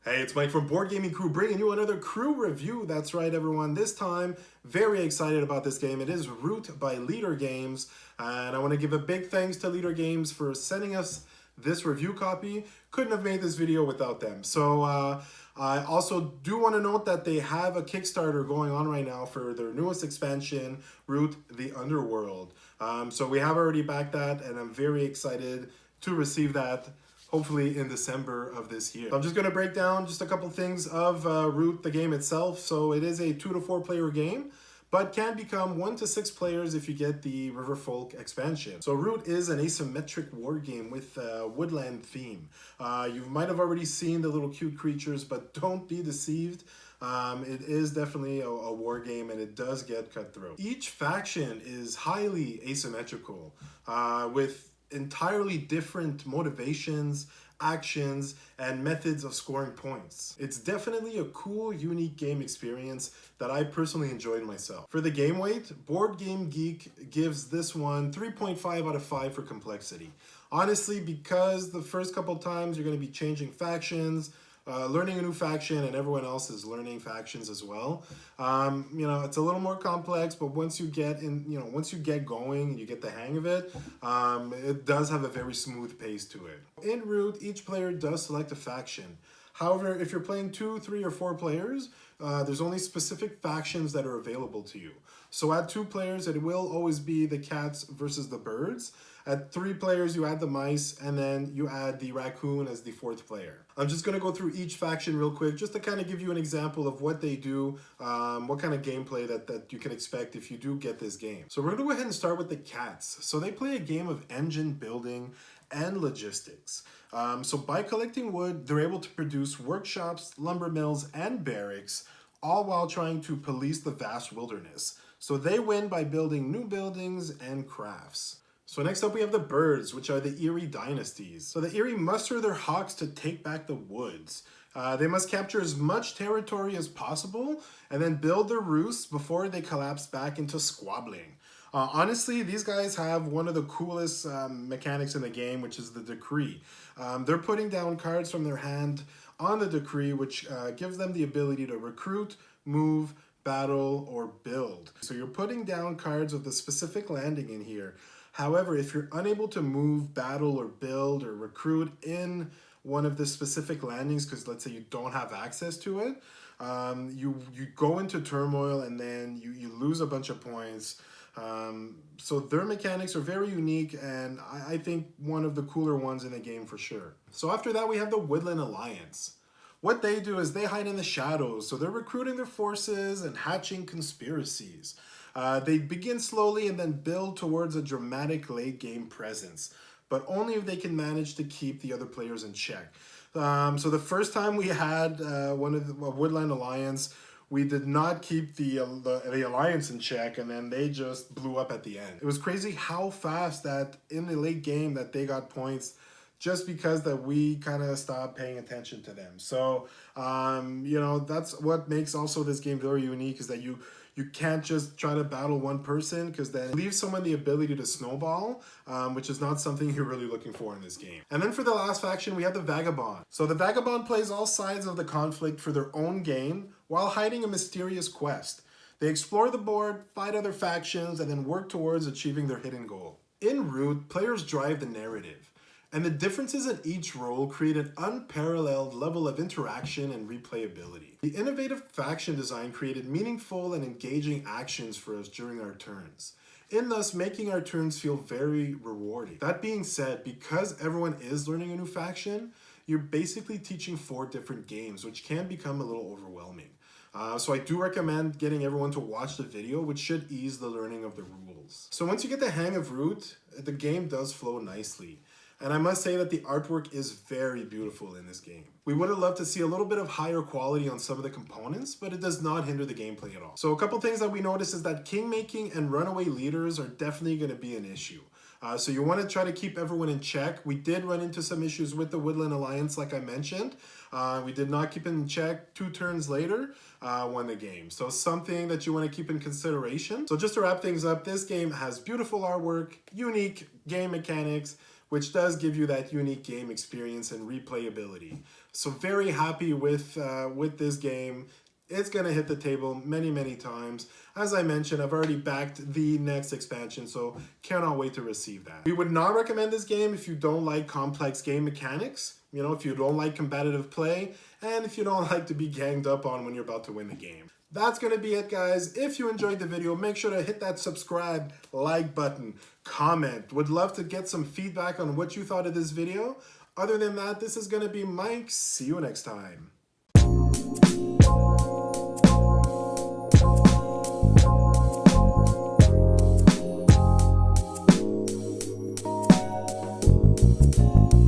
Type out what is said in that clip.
Hey, it's Mike from Board Gaming Crew bringing you another crew review. That's right, everyone. This time, very excited about this game. It is Root by Leader Games, and I want to give a big thanks to Leader Games for sending us this review copy. Couldn't have made this video without them. So I also do want to note that they have a Kickstarter going on right now for their newest expansion, Root the Underworld. So we have already backed that, and I'm very excited to receive that hopefully in December of this year. So I'm just going to break down just a couple things of Root, the game itself. So it is a 2 to 4 player game, but can become 1 to 6 players if you get the Riverfolk expansion. So Root is an asymmetric war game with a woodland theme. You might have already seen the little cute creatures, but don't be deceived. It is definitely a war game, and it does get cutthroat. Each faction is highly asymmetrical, with entirely different motivations, actions, and methods of scoring points. It's definitely a cool, unique game experience that I personally enjoyed myself. For the game weight, Board Game Geek gives this one 3.5 out of 5 for complexity. Honestly, because the first couple times you're going to be changing factions, learning a new faction, and everyone else is learning factions as well. It's a little more complex, but once you get once you get going and you get the hang of it, it does have a very smooth pace to it. In Root, each player does select a faction. However, if you're playing 2, 3, or 4 players, there's only specific factions that are available to you. So at 2 players, it will always be the cats versus the birds. At 3 players, you add the mice, and then you add the raccoon as the 4th player. I'm just going to go through each faction real quick, just to kind of give you an example of what they do, what kind of gameplay that you can expect if you do get this game. So we're going to go ahead and start with the cats. So they play a game of engine building and logistics. So by collecting wood, they're able to produce workshops, lumber mills, and barracks, all while trying to police the vast wilderness. So they win by building new buildings and crafts. So next up we have the birds, which are the Eerie dynasties. So the Eerie muster their hawks to take back the woods. They must capture as much territory as possible and then build their roosts before they collapse back into squabbling. Honestly, these guys have one of the coolest mechanics in the game, which is the decree. They're putting down cards from their hand on the decree, which gives them the ability to recruit, move, battle, or build. So you're putting down cards with a specific landing in here. However, if you're unable to move, battle, or build, or recruit in one of the specific landings, because let's say you don't have access to it, you go into turmoil and then you lose a bunch of points. So their mechanics are very unique, and I think one of the cooler ones in the game for sure. So after that, we have the Woodland Alliance. What they do is they hide in the shadows, so they're recruiting their forces and hatching conspiracies. They begin slowly and then build towards a dramatic late game presence, but only if they can manage to keep the other players in check. So the first time we had one of the Woodland Alliance, we did not keep the Alliance in check, and then they just blew up at the end. It was crazy how fast that in the late game that they got points, just because that we kind of stopped paying attention to them. So, that's what makes also this game very unique, is that you can't just try to battle one person, because then it leaves someone the ability to snowball, which is not something you're really looking for in this game. And then for the last faction, we have the Vagabond. So the Vagabond plays all sides of the conflict for their own gain while hiding a mysterious quest. They explore the board, fight other factions, and then work towards achieving their hidden goal. In Root, players drive the narrative, and the differences in each role create an unparalleled level of interaction and replayability. The innovative faction design created meaningful and engaging actions for us during our turns, in thus making our turns feel very rewarding. That being said, because everyone is learning a new faction, you're basically teaching 4 different games, which can become a little overwhelming. So I do recommend getting everyone to watch the video, which should ease the learning of the rules. So once you get the hang of Root, the game does flow nicely. And I must say that the artwork is very beautiful in this game. We would have loved to see a little bit of higher quality on some of the components, but it does not hinder the gameplay at all. So a couple things that we noticed is that kingmaking and runaway leaders are definitely going to be an issue. So you want to try to keep everyone in check. We did run into some issues with the Woodland Alliance, like I mentioned. We did not keep it in check. 2 turns later, won the game. So something that you want to keep in consideration. So just to wrap things up, this game has beautiful artwork, unique game mechanics, which does give you that unique game experience and replayability. So very happy with this game. It's going to hit the table many times. As I mentioned, I've already backed the next expansion, so cannot wait to receive that. We would not recommend this game if you don't like complex game mechanics, you know, if you don't like competitive play, and if you don't like to be ganged up on when you're about to win the game. That's going to be it, guys. If you enjoyed the video, make sure to hit that subscribe, like button, comment. Would love to get some feedback on what you thought of this video. Other than that, this is going to be Mike. See you next time.